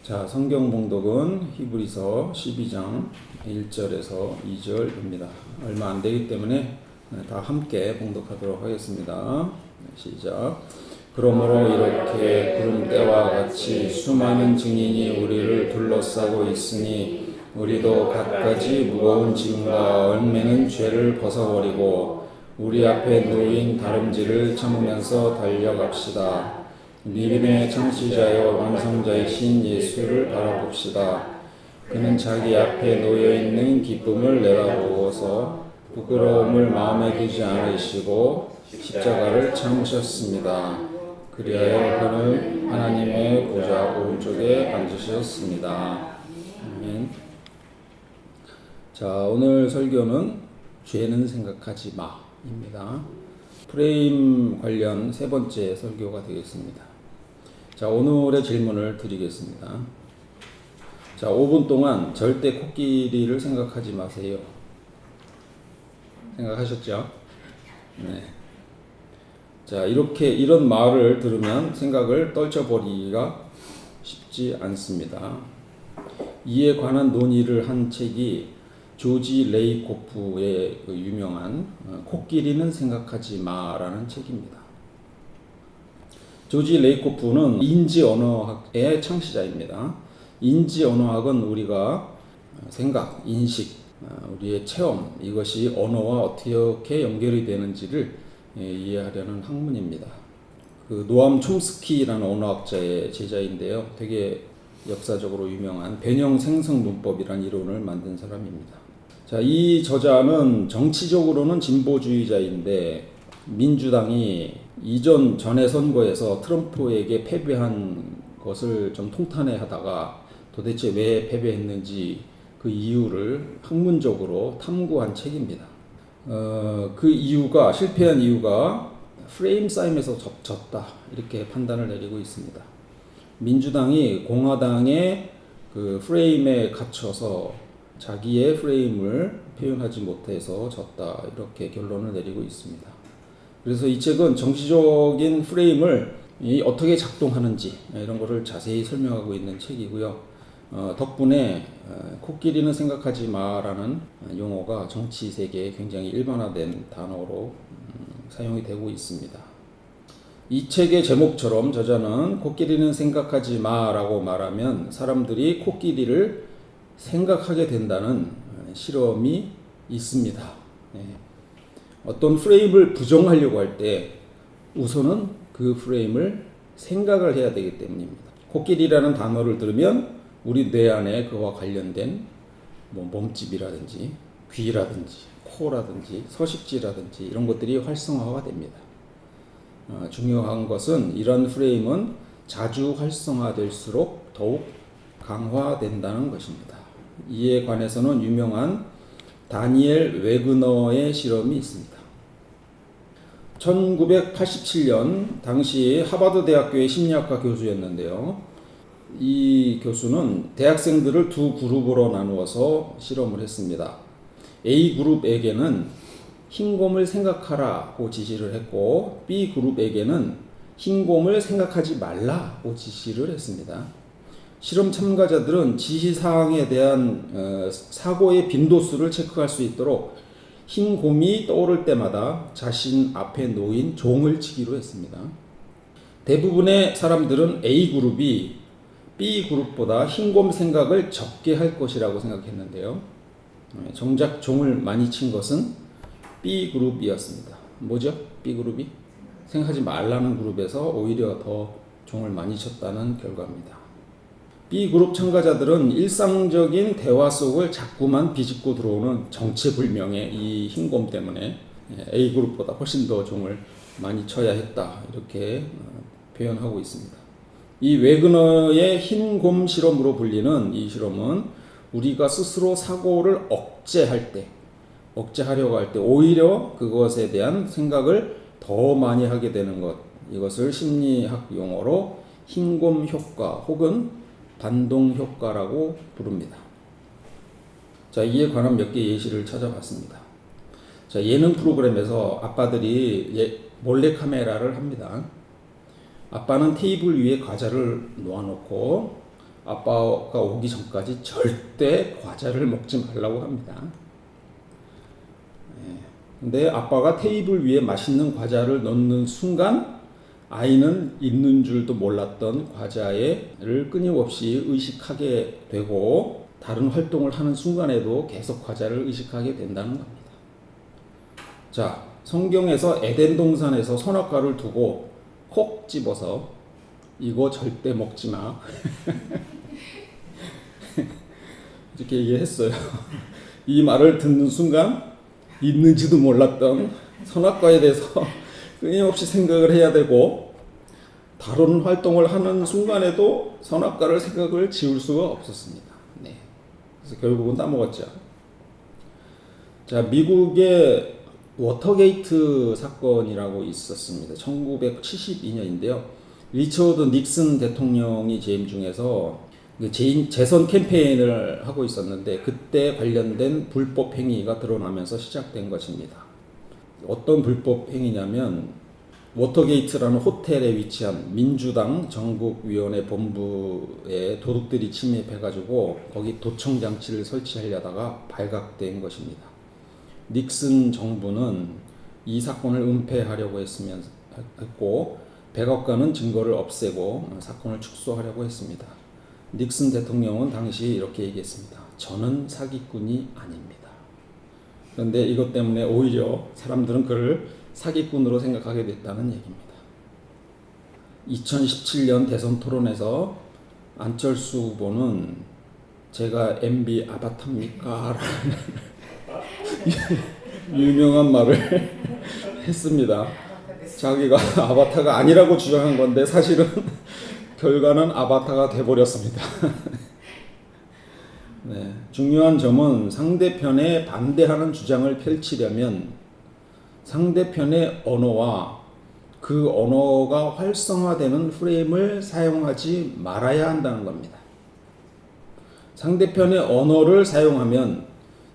자, 성경 봉독은 히브리서 12장 1절에서 2절입니다. 얼마 안 되기 때문에 다 함께 봉독하도록 하겠습니다. 시작. 그러므로 이렇게 구름대와 같이 수많은 증인이 우리를 둘러싸고 있으니 우리도 갖가지 무거운 짐과 얽매는 죄를 벗어버리고 우리 앞에 놓인 다름질을 참으면서 달려갑시다. 믿음의 창시자여 완성자이신 예수를 바라봅시다. 그는 자기 앞에 놓여있는 기쁨을 내다보고서 부끄러움을 마음에 두지 않으시고 십자가를 참으셨습니다. 그리하여 그는 하나님의 보좌 오른쪽에 앉으셨습니다. 아멘. 자, 오늘 설교는 죄는 생각하지 마입니다. 프레임 관련 세 번째 설교가 되겠습니다. 자, 오늘의 질문을 드리겠습니다. 자, 5분 동안 절대 코끼리를 생각하지 마세요. 생각하셨죠? 네. 자, 이런 말을 들으면 생각을 떨쳐버리기가 쉽지 않습니다. 이에 관한 논의를 한 책이 조지 레이코프의 그 유명한 코끼리는 생각하지 마라는 책입니다. 조지 레이코프는 인지언어학의 창시자입니다. 인지언어학은 우리가 생각, 인식, 우리의 체험, 이것이 언어와 어떻게 연결이 되는지를 이해하려는 학문입니다. 그 노암 촘스키라는 언어학자의 제자인데요. 되게 역사적으로 유명한 변형 생성 문법이라는 이론을 만든 사람입니다. 자, 이 저자는 정치적으로는 진보주의자인데 민주당이 전에 선거에서 트럼프에게 패배한 것을 좀 통탄해 하다가 도대체 왜 패배했는지 그 이유를 학문적으로 탐구한 책입니다. 실패한 이유가 프레임 싸움에서 졌다, 이렇게 판단을 내리고 있습니다. 민주당이 공화당의 그 프레임에 갇혀서 자기의 프레임을 표현하지 못해서 졌다, 이렇게 결론을 내리고 있습니다. 그래서 이 책은 정치적인 프레임을 어떻게 작동하는지 이런 것을 자세히 설명하고 있는 책이고요. 덕분에 코끼리는 생각하지 마라는 용어가 정치 세계에 굉장히 일반화된 단어로 사용이 되고 있습니다. 이 책의 제목처럼 저자는 코끼리는 생각하지 마라고 말하면 사람들이 코끼리를 생각하게 된다는 실험이 있습니다. 어떤 프레임을 부정하려고 할 때 우선은 그 프레임을 생각을 해야 되기 때문입니다. 코끼리라는 단어를 들으면 우리 뇌 안에 그와 관련된 몸집이라든지 귀라든지 코라든지 서식지라든지 이런 것들이 활성화가 됩니다. 중요한 것은 이런 프레임은 자주 활성화될수록 더욱 강화된다는 것입니다. 이에 관해서는 유명한 다니엘 웨그너의 실험이 있습니다. 1987년 당시 하버드 대학교의 심리학과 교수였는데요. 이 교수는 대학생들을 두 그룹으로 나누어서 실험을 했습니다. A 그룹에게는 흰곰을 생각하라고 지시를 했고 B 그룹에게는 흰곰을 생각하지 말라고 지시를 했습니다. 실험 참가자들은 지시사항에 대한 사고의 빈도수를 체크할 수 있도록 흰 곰이 떠오를 때마다 자신 앞에 놓인 종을 치기로 했습니다. 대부분의 사람들은 A그룹이 B그룹보다 흰 곰 생각을 적게 할 것이라고 생각했는데요. 정작 종을 많이 친 것은 B그룹이었습니다. 뭐죠? B그룹이? 생각하지 말라는 그룹에서 오히려 더 종을 많이 쳤다는 결과입니다. B그룹 참가자들은 일상적인 대화 속을 자꾸만 비집고 들어오는 정체불명의 이 흰곰 때문에 A그룹보다 훨씬 더 종을 많이 쳐야 했다, 이렇게 표현하고 있습니다. 이 웨그너의 흰곰 실험으로 불리는 이 실험은 우리가 스스로 사고를 억제하려고 할 때 오히려 그것에 대한 생각을 더 많이 하게 되는 것, 이것을 심리학 용어로 흰곰 효과 혹은 반동 효과라고 부릅니다. 자, 이에 관한 몇 개 예시를 찾아봤습니다. 자, 예능 프로그램에서 아빠들이 몰래 카메라를 합니다. 아빠는 테이블 위에 과자를 놓아놓고 아빠가 오기 전까지 절대 과자를 먹지 말라고 합니다. 근데 아빠가 테이블 위에 맛있는 과자를 넣는 순간 아이는 있는 줄도 몰랐던 과자를 끊임없이 의식하게 되고 다른 활동을 하는 순간에도 계속 과자를 의식하게 된다는 겁니다. 자, 성경에서 에덴 동산에서 선악과를 두고 콕 집어서 이거 절대 먹지 마 이렇게 얘기했어요. 이 말을 듣는 순간 있는지도 몰랐던 선악과에 대해서 끊임없이 생각을 해야 되고 다른 활동을 하는 순간에도 선악과를 생각을 지울 수가 없었습니다. 네. 그래서 결국은 따먹었죠. 자, 미국의 워터게이트 사건이라고 있었습니다. 1972년인데요. 리처드 닉슨 대통령이 재임 중에서 재선 캠페인을 하고 있었는데 그때 관련된 불법 행위가 드러나면서 시작된 것입니다. 어떤 불법 행위냐면 워터게이트라는 호텔에 위치한 민주당 전국위원회 본부에 도둑들이 침입해가지고 거기 도청 장치를 설치하려다가 발각된 것입니다. 닉슨 정부는 이 사건을 은폐하려고 했고 백악관은 증거를 없애고 사건을 축소하려고 했습니다. 닉슨 대통령은 당시 이렇게 얘기했습니다. 저는 사기꾼이 아닙니다. 그런데 이것 때문에 오히려 사람들은 그를 사기꾼으로 생각하게 됐다는 얘기입니다. 2017년 대선 토론에서 안철수 후보는 제가 MB 아바타입니까? 라는 유명한 말을 했습니다. 자기가 아바타가 아니라고 주장한 건데 사실은 결과는 아바타가 돼버렸습니다. 네, 중요한 점은 상대편에 반대하는 주장을 펼치려면 상대편의 언어와 그 언어가 활성화되는 프레임을 사용하지 말아야 한다는 겁니다. 상대편의 언어를 사용하면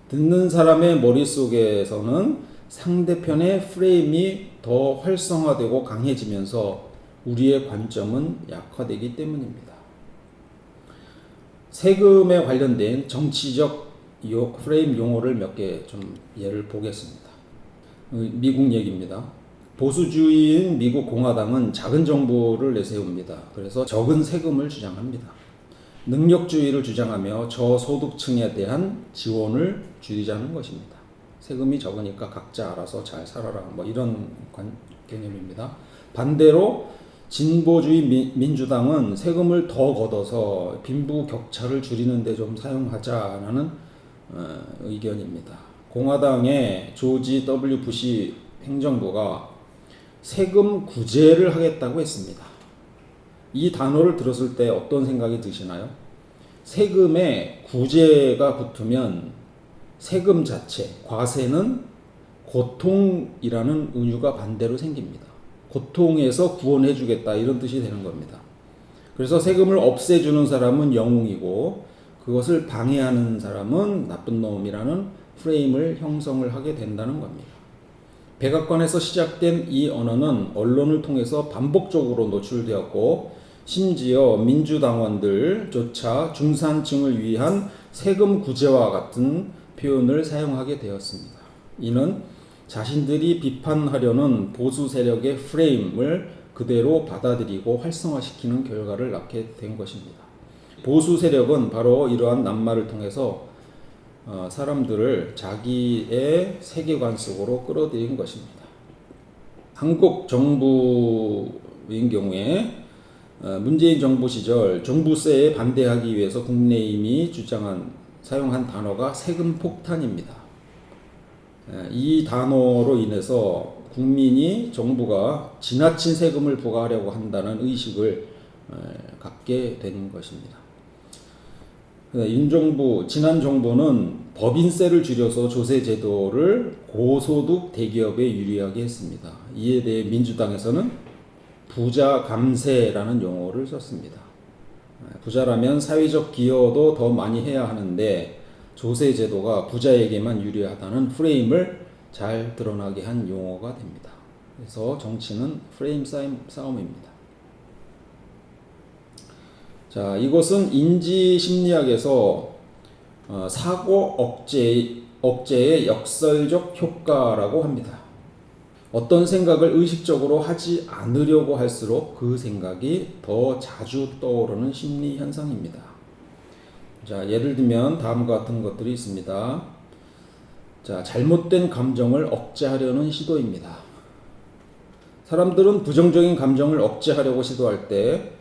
듣는 사람의 머릿속에서는 상대편의 프레임이 더 활성화되고 강해지면서 우리의 관점은 약화되기 때문입니다. 세금에 관련된 정치적 프레임 용어를 몇 개 좀 예를 보겠습니다. 미국 얘기입니다. 보수주의인 미국 공화당은 작은 정부를 내세웁니다. 그래서 적은 세금을 주장합니다. 능력주의를 주장하며 저소득층에 대한 지원을 줄이자는 것입니다. 세금이 적으니까 각자 알아서 잘 살아라 뭐 이런 개념입니다. 반대로 진보주의 민주당은 세금을 더 걷어서 빈부격차를 줄이는 데 좀 사용하자라는 의견입니다. 공화당의 조지 W. 부시 행정부가 세금 구제를 하겠다고 했습니다. 이 단어를 들었을 때 어떤 생각이 드시나요? 세금에 구제가 붙으면 세금 자체, 과세는 고통이라는 은유가 반대로 생깁니다. 고통에서 구원해 주겠다 이런 뜻이 되는 겁니다. 그래서 세금을 없애주는 사람은 영웅이고 그것을 방해하는 사람은 나쁜 놈이라는 프레임을 형성을 하게 된다는 겁니다. 백악관에서 시작된 이 언어는 언론을 통해서 반복적으로 노출되었고 심지어 민주당원들조차 중산층을 위한 세금 구제와 같은 표현을 사용하게 되었습니다. 이는 자신들이 비판하려는 보수 세력의 프레임을 그대로 받아들이고 활성화시키는 결과를 낳게 된 것입니다. 보수 세력은 바로 이러한 낱말을 통해서 사람들을 자기의 세계관 속으로 끌어들인 것입니다. 한국 정부인 경우에 문재인 정부 시절 종부세에 반대하기 위해서 국민의힘이 사용한 단어가 세금 폭탄입니다. 이 단어로 인해서 국민이 정부가 지나친 세금을 부과하려고 한다는 의식을 갖게 된 것입니다. 지난 정부는 법인세를 줄여서 조세 제도를 고소득 대기업에 유리하게 했습니다. 이에 대해 민주당에서는 부자 감세라는 용어를 썼습니다. 부자라면 사회적 기여도 더 많이 해야 하는데 조세 제도가 부자에게만 유리하다는 프레임을 잘 드러나게 한 용어가 됩니다. 그래서 정치는 프레임 싸움입니다. 자, 이것은 인지 심리학에서 사고 억제의 역설적 효과라고 합니다. 어떤 생각을 의식적으로 하지 않으려고 할수록 그 생각이 더 자주 떠오르는 심리 현상입니다. 자, 예를 들면 다음과 같은 것들이 있습니다. 자, 잘못된 감정을 억제하려는 시도입니다. 사람들은 부정적인 감정을 억제하려고 시도할 때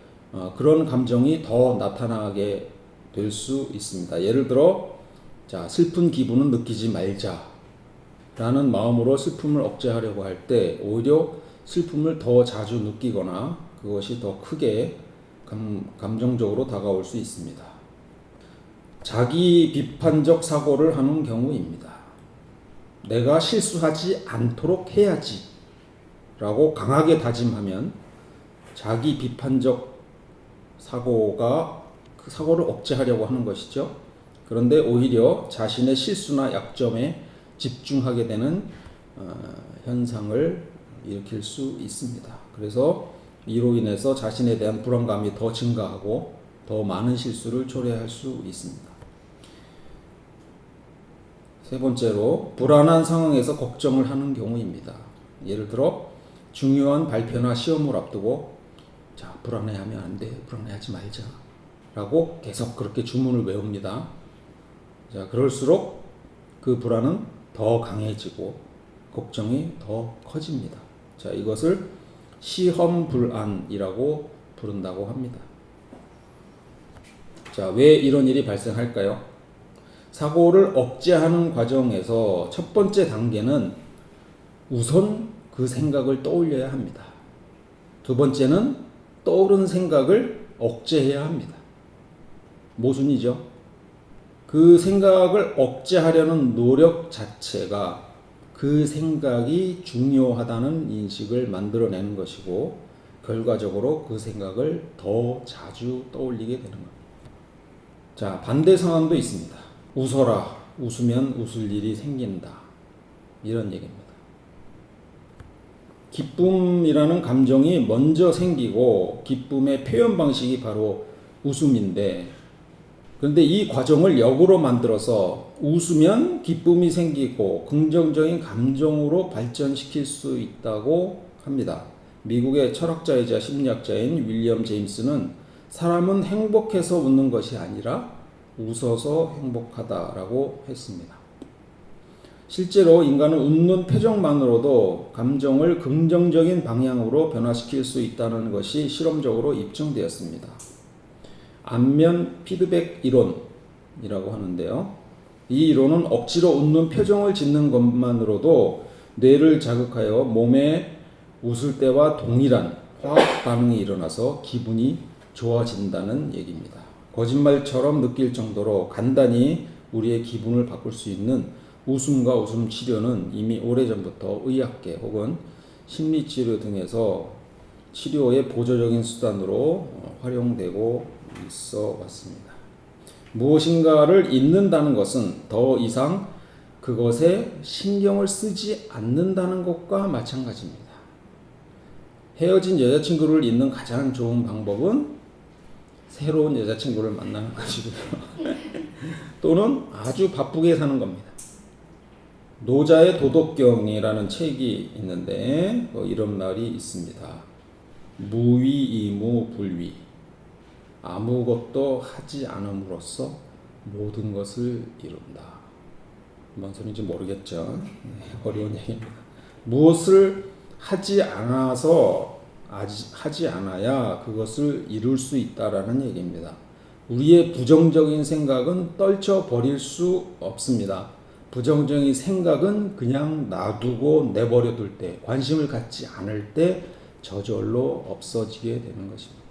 그런 감정이 더 나타나게 될 수 있습니다. 예를 들어, 자, 슬픈 기분은 느끼지 말자 라는 마음으로 슬픔을 억제하려고 할 때 오히려 슬픔을 더 자주 느끼거나 그것이 더 크게 감정적으로 다가올 수 있습니다. 자기 비판적 사고를 하는 경우입니다. 내가 실수하지 않도록 해야지 라고 강하게 다짐하면 자기 비판적 사고가 그 사고를 억제하려고 하는 것이죠. 그런데 오히려 자신의 실수나 약점에 집중하게 되는 현상을 일으킬 수 있습니다. 그래서 이로 인해서 자신에 대한 불안감이 더 증가하고 더 많은 실수를 초래할 수 있습니다. 세 번째로 불안한 상황에서 걱정을 하는 경우입니다. 예를 들어 중요한 발표나 시험을 앞두고 자, 불안해하면 안 돼, 불안해하지 말자 라고 계속 그렇게 주문을 외웁니다. 자, 그럴수록 그 불안은 더 강해지고 걱정이 더 커집니다. 자, 이것을 시험불안이라고 부른다고 합니다. 자, 왜 이런 일이 발생할까요? 사고를 억제하는 과정에서 첫 번째 단계는 우선 그 생각을 떠올려야 합니다. 두 번째는 떠오른 생각을 억제해야 합니다. 모순이죠. 그 생각을 억제하려는 노력 자체가 그 생각이 중요하다는 인식을 만들어내는 것이고 결과적으로 그 생각을 더 자주 떠올리게 되는 겁니다. 자, 반대 상황도 있습니다. 웃어라. 웃으면 웃을 일이 생긴다. 이런 얘기입니다. 기쁨이라는 감정이 먼저 생기고 기쁨의 표현 방식이 바로 웃음인데 그런데 이 과정을 역으로 만들어서 웃으면 기쁨이 생기고 긍정적인 감정으로 발전시킬 수 있다고 합니다. 미국의 철학자이자 심리학자인 윌리엄 제임스는 사람은 행복해서 웃는 것이 아니라 웃어서 행복하다라고 했습니다. 실제로 인간은 웃는 표정만으로도 감정을 긍정적인 방향으로 변화시킬 수 있다는 것이 실험적으로 입증되었습니다. 안면 피드백 이론이라고 하는데요. 이 이론은 억지로 웃는 표정을 짓는 것만으로도 뇌를 자극하여 몸에 웃을 때와 동일한 화학 반응이 일어나서 기분이 좋아진다는 얘기입니다. 거짓말처럼 느낄 정도로 간단히 우리의 기분을 바꿀 수 있는 웃음과 웃음 치료는 이미 오래전부터 의학계 혹은 심리치료 등에서 치료의 보조적인 수단으로 활용되고 있어 왔습니다. 무엇인가를 잊는다는 것은 더 이상 그것에 신경을 쓰지 않는다는 것과 마찬가지입니다. 헤어진 여자친구를 잊는 가장 좋은 방법은 새로운 여자친구를 만나는 것이고요. 또는 아주 바쁘게 사는 겁니다. 노자의 도덕경이라는 책이 있는데 이런 말이 있습니다. 무위이무불위 아무것도 하지 않음으로써 모든 것을 이룬다. 뭔 소리인지 모르겠죠. 어려운 얘기입니다. 무엇을 하지 않아야 그것을 이룰 수 있다라는 얘기입니다. 우리의 부정적인 생각은 떨쳐버릴 수 없습니다. 부정적인 생각은 그냥 놔두고 내버려둘 때, 관심을 갖지 않을 때 저절로 없어지게 되는 것입니다.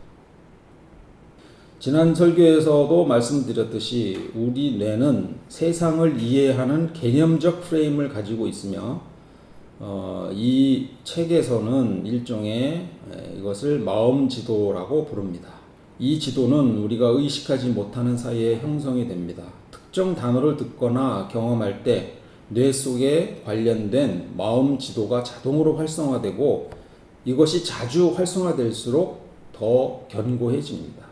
지난 설교에서도 말씀드렸듯이 우리 뇌는 세상을 이해하는 개념적 프레임을 가지고 있으며 이 책에서는 일종의 이것을 마음 지도라고 부릅니다. 이 지도는 우리가 의식하지 못하는 사이에 형성이 됩니다. 특정 단어를 듣거나 경험할 때 뇌 속에 관련된 마음 지도가 자동으로 활성화되고 이것이 자주 활성화될수록 더 견고해집니다.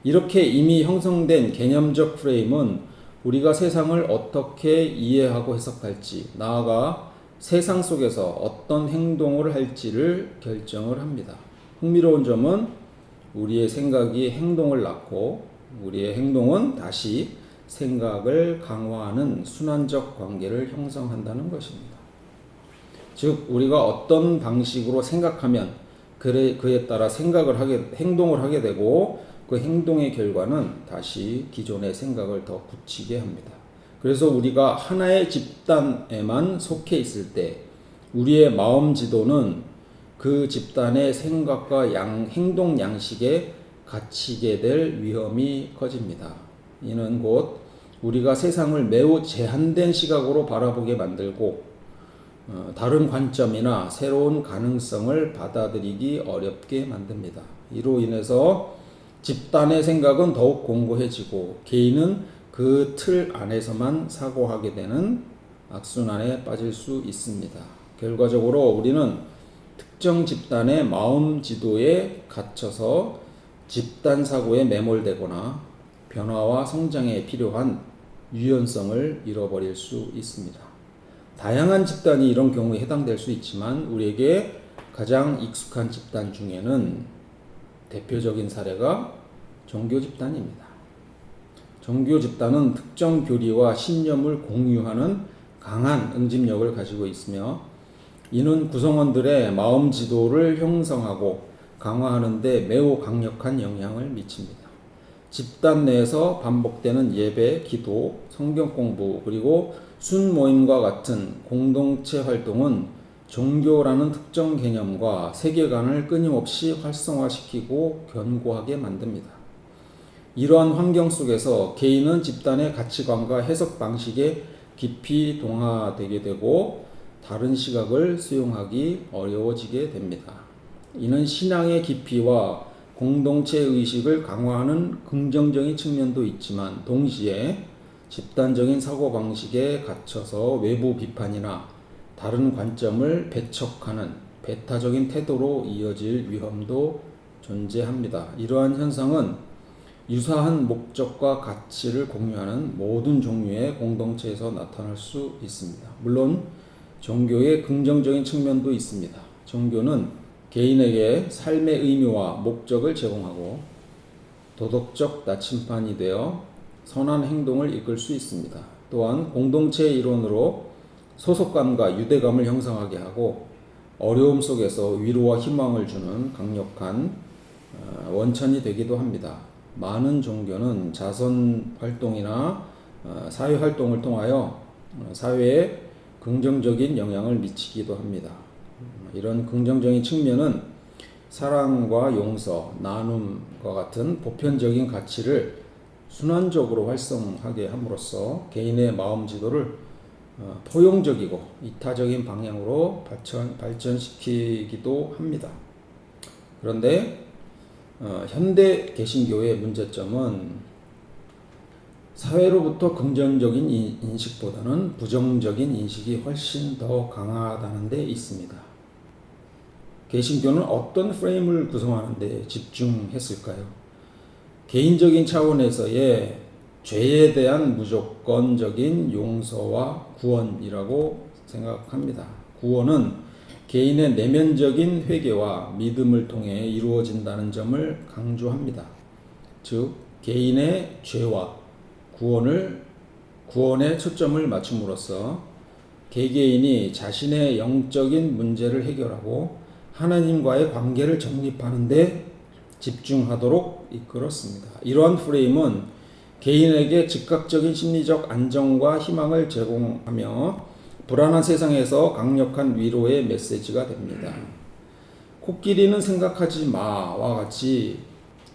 이렇게 이미 형성된 개념적 프레임은 우리가 세상을 어떻게 이해하고 해석할지, 나아가 세상 속에서 어떤 행동을 할지를 결정을 합니다. 흥미로운 점은 우리의 생각이 행동을 낳고 우리의 행동은 다시 생각을 강화하는 순환적 관계를 형성한다는 것입니다. 즉 우리가 어떤 방식으로 생각하면 그에 따라 행동을 하게 되고 그 행동의 결과는 다시 기존의 생각을 더 굳히게 합니다. 그래서 우리가 하나의 집단에만 속해 있을 때 우리의 마음 지도는 그 집단의 생각과 행동 양식에 갇히게 될 위험이 커집니다. 이는 곧 우리가 세상을 매우 제한된 시각으로 바라보게 만들고 다른 관점이나 새로운 가능성을 받아들이기 어렵게 만듭니다. 이로 인해서 집단의 생각은 더욱 공고해지고 개인은 그 틀 안에서만 사고하게 되는 악순환에 빠질 수 있습니다. 결과적으로 우리는 특정 집단의 마음 지도에 갇혀서 집단 사고에 매몰되거나 변화와 성장에 필요한 유연성을 잃어버릴 수 있습니다. 다양한 집단이 이런 경우에 해당될 수 있지만 우리에게 가장 익숙한 집단 중에는 대표적인 사례가 종교 집단입니다. 종교 집단은 특정 교리와 신념을 공유하는 강한 응집력을 가지고 있으며 이는 구성원들의 마음 지도를 형성하고 강화하는 데 매우 강력한 영향을 미칩니다. 집단 내에서 반복되는 예배, 기도, 성경 공부, 그리고 순모임과 같은 공동체 활동은 종교라는 특정 개념과 세계관을 끊임없이 활성화시키고 견고하게 만듭니다. 이러한 환경 속에서 개인은 집단의 가치관과 해석 방식에 깊이 동화되게 되고 다른 시각을 수용하기 어려워지게 됩니다. 이는 신앙의 깊이와 공동체 의식을 강화하는 긍정적인 측면도 있지만 동시에 집단적인 사고방식에 갇혀서 외부 비판이나 다른 관점을 배척하는 배타적인 태도로 이어질 위험도 존재합니다. 이러한 현상은 유사한 목적과 가치를 공유하는 모든 종류의 공동체에서 나타날 수 있습니다. 물론 종교의 긍정적인 측면도 있습니다. 종교는 개인에게 삶의 의미와 목적을 제공하고 도덕적 나침반이 되어 선한 행동을 이끌 수 있습니다. 또한 공동체의 일원으로 소속감과 유대감을 형성하게 하고 어려움 속에서 위로와 희망을 주는 강력한 원천이 되기도 합니다. 많은 종교는 자선 활동이나 사회 활동을 통하여 사회에 긍정적인 영향을 미치기도 합니다. 이런 긍정적인 측면은 사랑과 용서, 나눔과 같은 보편적인 가치를 순환적으로 활성하게 함으로써 개인의 마음 지도를 포용적이고 이타적인 방향으로 발전시키기도 합니다. 그런데 현대 개신교의 문제점은 사회로부터 긍정적인 인식보다는 부정적인 인식이 훨씬 더 강하다는 데 있습니다. 개신교는 어떤 프레임을 구성하는 데 집중했을까요? 개인적인 차원에서의 죄에 대한 무조건적인 용서와 구원이라고 생각합니다. 구원은 개인의 내면적인 회개와 믿음을 통해 이루어진다는 점을 강조합니다. 즉, 개인의 죄와 구원에 초점을 맞춤으로써 개개인이 자신의 영적인 문제를 해결하고 하나님과의 관계를 정립하는 데 집중하도록 이끌었습니다. 이러한 프레임은 개인에게 즉각적인 심리적 안정과 희망을 제공하며 불안한 세상에서 강력한 위로의 메시지가 됩니다. 코끼리는 생각하지 마와 같이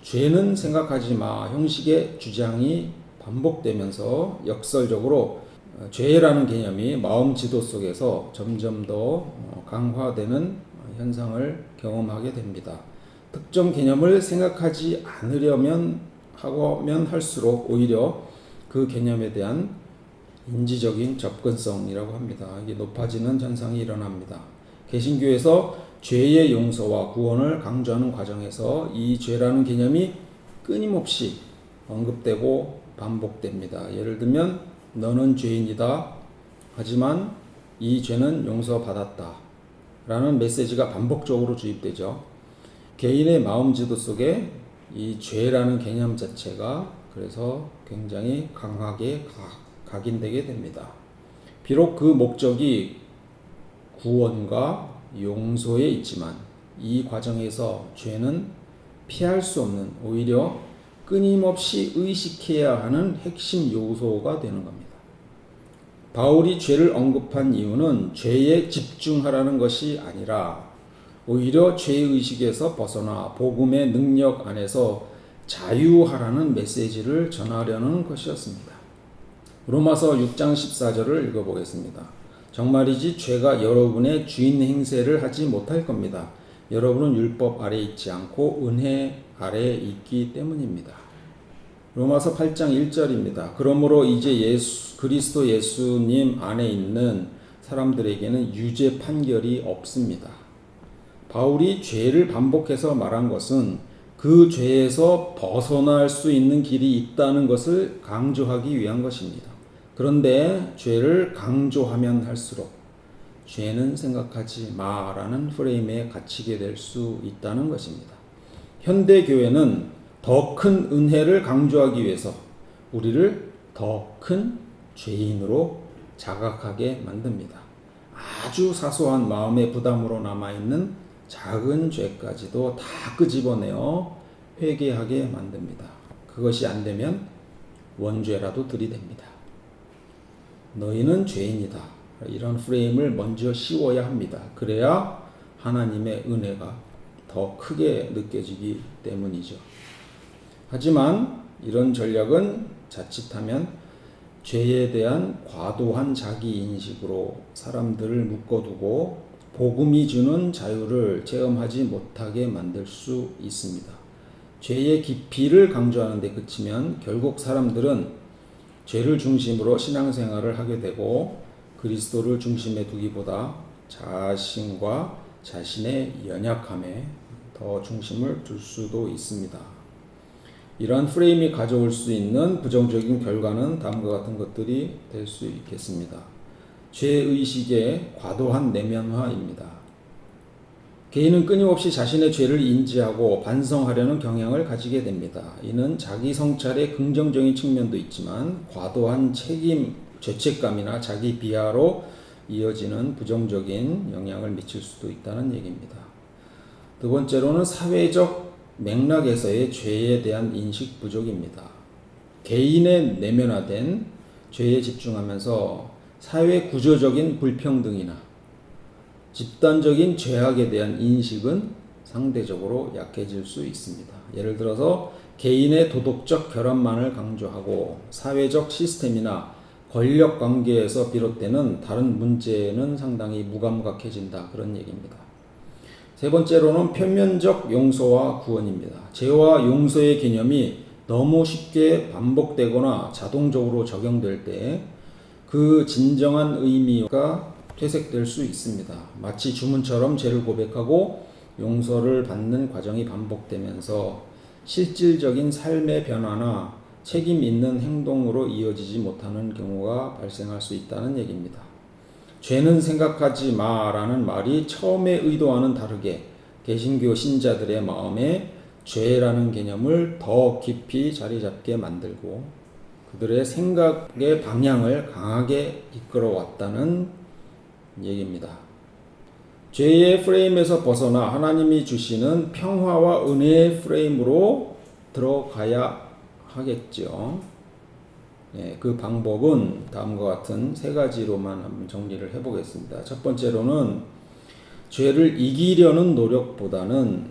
죄는 생각하지 마 형식의 주장이 반복되면서 역설적으로 죄라는 개념이 마음 지도 속에서 점점 더 강화되는 현상을 경험하게 됩니다. 특정 개념을 생각하지 않으려면 하면 할수록 오히려 그 개념에 대한 인지적인 접근성이라고 합니다. 이게 높아지는 현상이 일어납니다. 개신교에서 죄의 용서와 구원을 강조하는 과정에서 이 죄라는 개념이 끊임없이 언급되고 반복됩니다. 예를 들면 너는 죄인이다. 하지만 이 죄는 용서받았다. 라는 메시지가 반복적으로 주입되죠. 개인의 마음지도 속에 이 죄라는 개념 자체가 그래서 굉장히 강하게 각인되게 됩니다. 비록 그 목적이 구원과 용서에 있지만 이 과정에서 죄는 피할 수 없는 오히려 끊임없이 의식해야 하는 핵심 요소가 되는 겁니다. 바울이 죄를 언급한 이유는 죄에 집중하라는 것이 아니라 오히려 죄의식에서 벗어나 복음의 능력 안에서 자유하라는 메시지를 전하려는 것이었습니다. 로마서 6장 14절을 읽어보겠습니다. 정말이지 죄가 여러분의 주인 행세를 하지 못할 겁니다. 여러분은 율법 아래 있지 않고 은혜 아래 있기 때문입니다. 로마서 8장 1절입니다. 그러므로 이제 그리스도 예수님 안에 있는 사람들에게는 유죄 판결이 없습니다. 바울이 죄를 반복해서 말한 것은 그 죄에서 벗어날 수 있는 길이 있다는 것을 강조하기 위한 것입니다. 그런데 죄를 강조하면 할수록 죄는 생각하지 마라는 프레임에 갇히게 될 수 있다는 것입니다. 현대 교회는 더 큰 은혜를 강조하기 위해서 우리를 더 큰 죄인으로 자각하게 만듭니다. 아주 사소한 마음의 부담으로 남아있는 작은 죄까지도 다 끄집어내어 회개하게 만듭니다. 그것이 안 되면 원죄라도 들이댑니다. 너희는 죄인이다. 이런 프레임을 먼저 씌워야 합니다. 그래야 하나님의 은혜가 더 크게 느껴지기 때문이죠. 하지만 이런 전략은 자칫하면 죄에 대한 과도한 자기인식으로 사람들을 묶어두고 복음이 주는 자유를 체험하지 못하게 만들 수 있습니다. 죄의 깊이를 강조하는 데 그치면 결국 사람들은 죄를 중심으로 신앙생활을 하게 되고 그리스도를 중심에 두기보다 자신과 자신의 연약함에 더 중심을 둘 수도 있습니다. 이러한 프레임이 가져올 수 있는 부정적인 결과는 다음과 같은 것들이 될 수 있겠습니다. 죄의식의 과도한 내면화입니다. 개인은 끊임없이 자신의 죄를 인지하고 반성하려는 경향을 가지게 됩니다. 이는 자기 성찰의 긍정적인 측면도 있지만 과도한 죄책감이나 자기 비하로 이어지는 부정적인 영향을 미칠 수도 있다는 얘기입니다. 두 번째로는 사회적 맥락에서의 죄에 대한 인식 부족입니다. 개인의 내면화된 죄에 집중하면서 사회 구조적인 불평등이나 집단적인 죄악에 대한 인식은 상대적으로 약해질 수 있습니다. 예를 들어서 개인의 도덕적 결함만을 강조하고 사회적 시스템이나 권력 관계에서 비롯되는 다른 문제는 상당히 무감각해진다. 그런 얘기입니다. 세 번째로는 표면적 용서와 구원입니다. 죄와 용서의 개념이 너무 쉽게 반복되거나 자동적으로 적용될 때 그 진정한 의미가 퇴색될 수 있습니다. 마치 주문처럼 죄를 고백하고 용서를 받는 과정이 반복되면서 실질적인 삶의 변화나 책임 있는 행동으로 이어지지 못하는 경우가 발생할 수 있다는 얘기입니다. 죄는 생각하지 마라는 말이 처음의 의도와는 다르게 개신교 신자들의 마음에 죄라는 개념을 더 깊이 자리 잡게 만들고 그들의 생각의 방향을 강하게 이끌어왔다는 얘기입니다. 죄의 프레임에서 벗어나 하나님이 주시는 평화와 은혜의 프레임으로 들어가야 하겠죠. 그 방법은 다음과 같은 세 가지로만 한번 정리를 해보겠습니다. 첫 번째로는 죄를 이기려는 노력보다는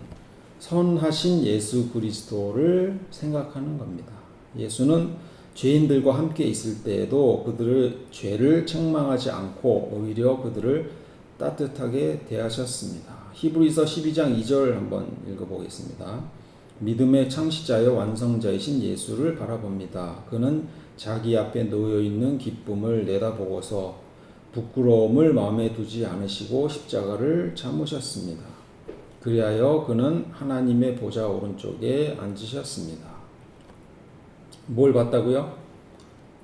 선하신 예수 그리스도를 생각하는 겁니다. 예수는 죄인들과 함께 있을 때에도 그들의 죄를 책망하지 않고 오히려 그들을 따뜻하게 대하셨습니다. 히브리서 12장 2절 한번 읽어보겠습니다. 믿음의 창시자여 완성자이신 예수를 바라봅니다. 그는 자기 앞에 놓여있는 기쁨을 내다보고서 부끄러움을 마음에 두지 않으시고 십자가를 참으셨습니다. 그리하여 그는 하나님의 보좌 오른쪽에 앉으셨습니다. 뭘 봤다고요?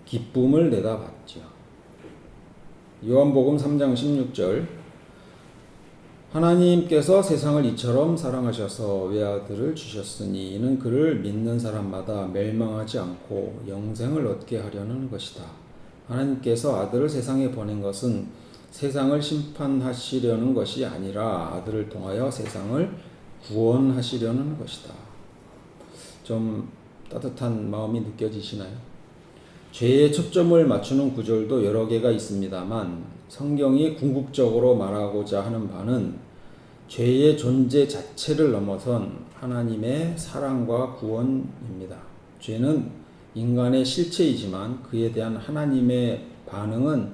기쁨을 내다봤죠. 요한복음 3장 16절 하나님께서 세상을 이처럼 사랑하셔서 외아들을 주셨으니 이는 그를 믿는 사람마다 멸망하지 않고 영생을 얻게 하려는 것이다. 하나님께서 아들을 세상에 보낸 것은 세상을 심판하시려는 것이 아니라 아들을 통하여 세상을 구원하시려는 것이다. 좀 따뜻한 마음이 느껴지시나요? 죄에 초점을 맞추는 구절도 여러 개가 있습니다만 성경이 궁극적으로 말하고자 하는 바는 죄의 존재 자체를 넘어선 하나님의 사랑과 구원입니다. 죄는 인간의 실체이지만 그에 대한 하나님의 반응은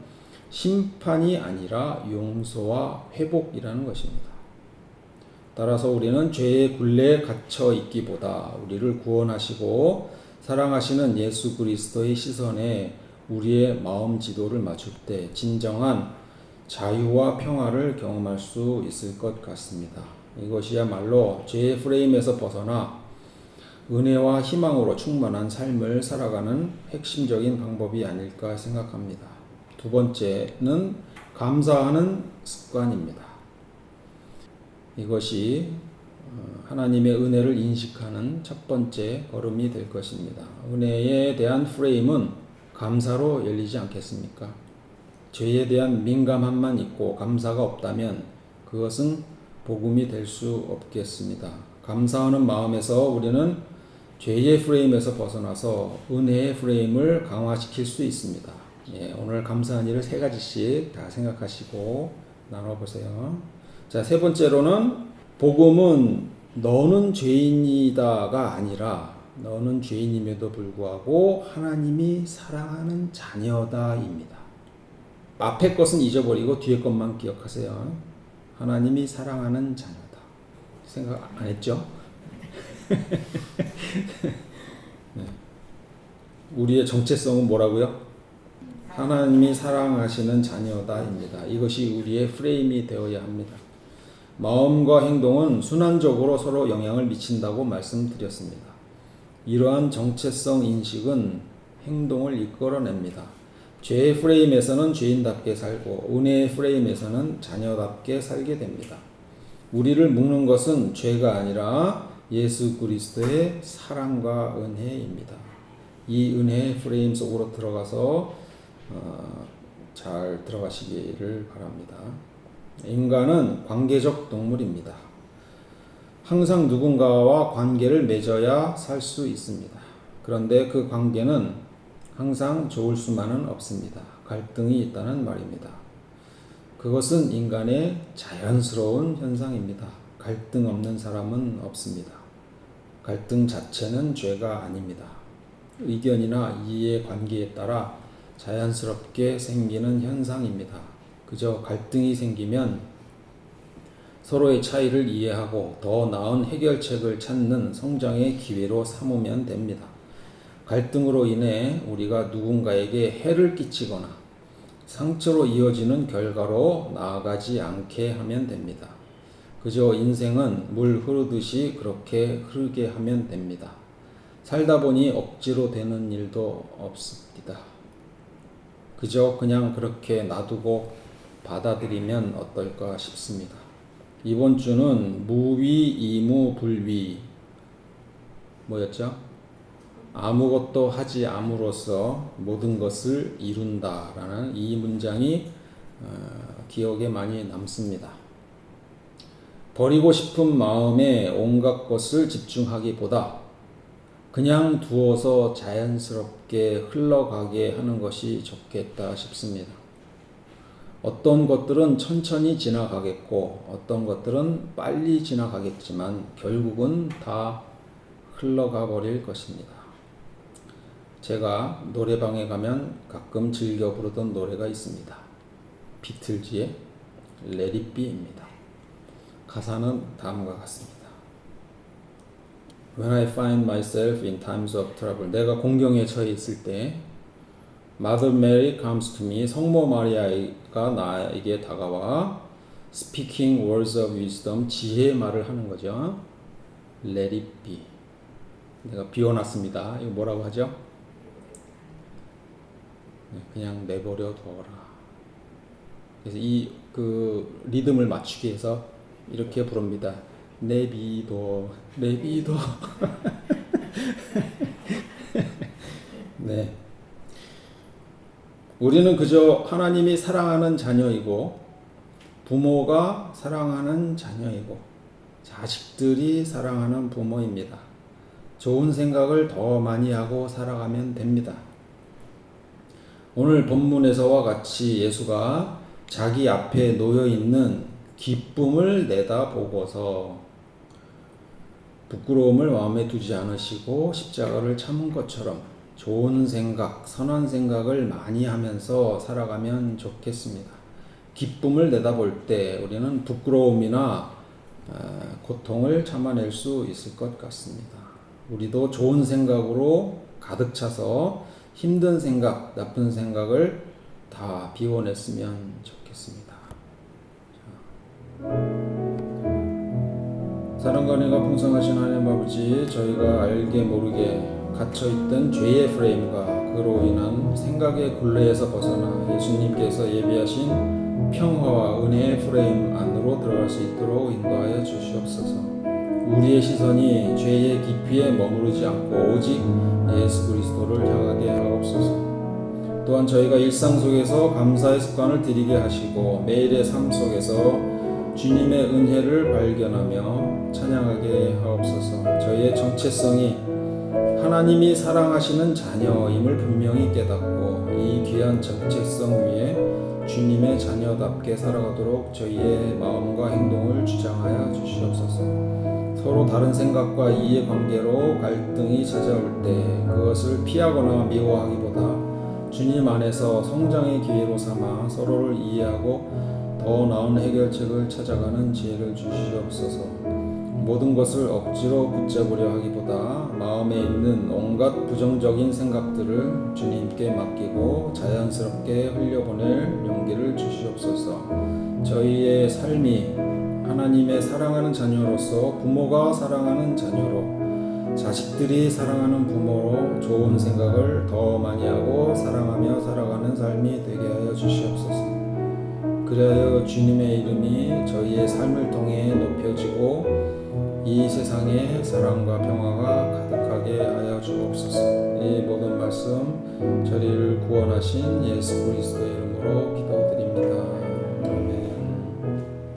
심판이 아니라 용서와 회복이라는 것입니다. 따라서 우리는 죄의 굴레에 갇혀 있기보다 우리를 구원하시고 사랑하시는 예수 그리스도의 시선에 우리의 마음 지도를 맞출 때 진정한 자유와 평화를 경험할 수 있을 것 같습니다. 이것이야말로 죄의 프레임에서 벗어나 은혜와 희망으로 충만한 삶을 살아가는 핵심적인 방법이 아닐까 생각합니다. 두 번째는 감사하는 습관입니다. 이것이 하나님의 은혜를 인식하는 첫 번째 걸음이 될 것입니다. 은혜에 대한 프레임은 감사로 열리지 않겠습니까? 죄에 대한 민감함만 있고 감사가 없다면 그것은 복음이 될 수 없겠습니다. 감사하는 마음에서 우리는 죄의 프레임에서 벗어나서 은혜의 프레임을 강화시킬 수 있습니다. 오늘 감사한 일을 세 가지씩 다 생각하시고 나눠보세요. 자, 세 번째로는 복음은 너는 죄인이다가 아니라 너는 죄인임에도 불구하고 하나님이 사랑하는 자녀다입니다. 앞에 것은 잊어버리고 뒤에 것만 기억하세요. 하나님이 사랑하는 자녀다. 생각 안 했죠? 네. 우리의 정체성은 뭐라고요? 하나님이 사랑하시는 자녀다입니다. 이것이 우리의 프레임이 되어야 합니다. 마음과 행동은 순환적으로 서로 영향을 미친다고 말씀드렸습니다. 이러한 정체성 인식은 행동을 이끌어냅니다. 죄의 프레임에서는 죄인답게 살고 은혜의 프레임에서는 자녀답게 살게 됩니다. 우리를 묶는 것은 죄가 아니라 예수 그리스도의 사랑과 은혜입니다. 이 은혜의 프레임 속으로 들어가서 잘 들어가시기를 바랍니다. 인간은 관계적 동물입니다. 항상 누군가와 관계를 맺어야 살 수 있습니다. 그런데 그 관계는 항상 좋을 수만은 없습니다. 갈등이 있다는 말입니다. 그것은 인간의 자연스러운 현상입니다. 갈등 없는 사람은 없습니다. 갈등 자체는 죄가 아닙니다. 의견이나 이해관계에 따라 자연스럽게 생기는 현상입니다. 그저 갈등이 생기면 서로의 차이를 이해하고 더 나은 해결책을 찾는 성장의 기회로 삼으면 됩니다. 갈등으로 인해 우리가 누군가에게 해를 끼치거나 상처로 이어지는 결과로 나아가지 않게 하면 됩니다. 그저 인생은 물 흐르듯이 그렇게 흐르게 하면 됩니다. 살다 보니 억지로 되는 일도 없습니다. 그저 그냥 그렇게 놔두고 받아들이면 어떨까 싶습니다. 이번 주는 무위, 이무, 불위 뭐였죠? 아무것도 하지 않음으로써 모든 것을 이룬다라는 이 문장이 기억에 많이 남습니다. 버리고 싶은 마음에 온갖 것을 집중하기보다 그냥 두어서 자연스럽게 흘러가게 하는 것이 좋겠다 싶습니다. 어떤 것들은 천천히 지나가겠고 어떤 것들은 빨리 지나가겠지만 결국은 다 흘러가 버릴 것입니다. 제가 노래방에 가면 가끔 즐겨 부르던 노래가 있습니다. 비틀즈의 Let It Be입니다. 가사는 다음과 같습니다. When I find myself in times of trouble, 내가 공경에 처해 있을 때 Mother Mary comes to me, 성모 마리아가 나에게 다가와 speaking words of wisdom, 지혜의 말을 하는 거죠. Let it be. 내가 비워놨습니다. 이거 뭐라고 하죠? 그냥 내버려 두어라. 그래서 이 그 리듬을 맞추기 위해서 이렇게 부릅니다. 내비둬, 내비둬. 네. 우리는 그저 하나님이 사랑하는 자녀이고, 부모가 사랑하는 자녀이고, 자식들이 사랑하는 부모입니다. 좋은 생각을 더 많이 하고 살아가면 됩니다. 오늘 본문에서와 같이 예수가 자기 앞에 놓여 있는 기쁨을 내다보고서 부끄러움을 마음에 두지 않으시고 십자가를 참은 것처럼 좋은 생각, 선한 생각을 많이 하면서 살아가면 좋겠습니다. 기쁨을 내다볼 때 우리는 부끄러움이나 고통을 참아낼 수 있을 것 같습니다. 우리도 좋은 생각으로 가득 차서 힘든 생각, 나쁜 생각을 다 비워냈으면 좋겠습니다. 사랑과 은혜가 풍성하신 하나님 아버지, 저희가 알게 모르게 갇혀있던 죄의 프레임과 그로 인한 생각의 굴레에서 벗어나 예수님께서 예비하신 평화와 은혜의 프레임 안으로 들어갈 수 있도록 인도하여 주시옵소서. 우리의 시선이 죄의 깊이에 머무르지 않고 오직 예수 그리스도를 향하게 하옵소서. 또한 저희가 일상 속에서 감사의 습관을 들이게 하시고 매일의 삶 속에서 주님의 은혜를 발견하며 찬양하게 하옵소서. 저희의 정체성이 하나님이 사랑하시는 자녀임을 분명히 깨닫고 이 귀한 정체성 위에 주님의 자녀답게 살아가도록 저희의 마음과 행동을 주장하여 주시옵소서. 서로 다른 생각과 이해관계로 갈등이 찾아올 때 그것을 피하거나 미워하기보다 주님 안에서 성장의 기회로 삼아 서로를 이해하고 더 나은 해결책을 찾아가는 지혜를 주시옵소서. 모든 것을 억지로 붙잡으려 하기보다 마음에 있는 온갖 부정적인 생각들을 주님께 맡기고 자연스럽게 흘려보낼 용기를 주시옵소서. 저희의 삶이 하나님의 사랑하는 자녀로서 부모가 사랑하는 자녀로, 자식들이 사랑하는 부모로 좋은 생각을 더 많이 하고 사랑하며 살아가는 삶이 되게 하여 주시옵소서. 그리하여 주님의 이름이 저희의 삶을 통해 높여지고 이 세상에 사랑과 평화가 가득하게 하여 주옵소서. 이 모든 말씀 저희를 구원하신 예수 그리스도의 이름으로 기도드립니다.